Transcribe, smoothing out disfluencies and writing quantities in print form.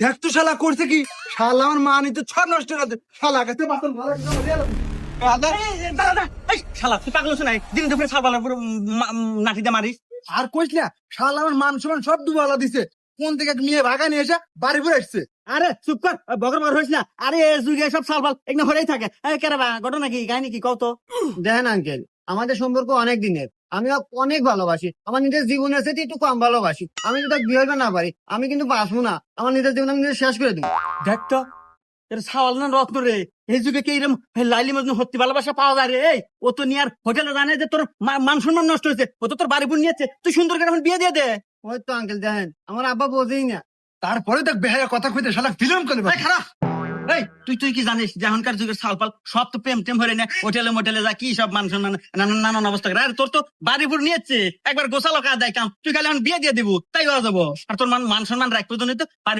দেখ তো শালা করছে কি, শালা আমার মা নিতে সব নষ্ট করে দে। শালা কাছে বাসন ভালো শালা তুই পাগল নাই, দিন দুপুরে সালবালার পুরো নাটিতে মারিস। আর কইস না, শালা আমার মান সম্মান সব ডুবালা দিছে। কোন থেকে এক মেয়ে ভাগা নিয়ে এসে বাড়ি ঘুরে আসছে। আরে চুপ কর, বগর বগর হইস না। আরে এ যুগে সব সালবাল একদম হরেই থাকে। কেরাবা ঘটনা কি, কাহিনী কি কও তো। দেখেন আঙ্কেল, আমাদের সম্পর্ক অনেক দিনের। আমি ওকে অনেক ভালোবাসি, আমার নিজের জীবনের সাথে একটু কম ভালোবাসি। আমি যদি তাকে বিয়ে হইবে না পারি, আমি কিন্তু বাঁচবো না। আমার নিজের জীবন আমি নিজে শেষ করে দিব। দেখ তো, এর সাওয়াল না রত্ন রে। এই যুগে কি এরকম লাইলি মজনু সত্যি ভালোবাসা পাওয়া যায় রে? এই ও তো নিয়ার হোটেলে জানে যে তোর মান সম্মান নষ্ট হয়েছে, ও তো তোর বাড়ি বোন নিয়েছে, তুই সুন্দর করে এখন বিয়ে দিয়ে দে। ওই তো আঙ্কেল, দেখেন আমার আব্বা বোঝেই না। তারপরে দেখ বেহায়া কথা কইতে শালা ফিল্ম করে এই খারাপ। এই তুই কি জানিস যে এখনকার যুগের সালপাল সব তো প্রেম টেম হরে না, হোটেলে মোটেলে যা কি সব মান সম্মান নানান অবস্থা করে। আর তোর তো বাড়ি বুড় নিয়েছে, একবার গোছালো কাজ দেয় কাম, তুই খালি এখন বিয়ে দিয়ে দিবি তাই হওয়া যাবো। আর তোর মান সম্মান রাখবো তো বাড়ি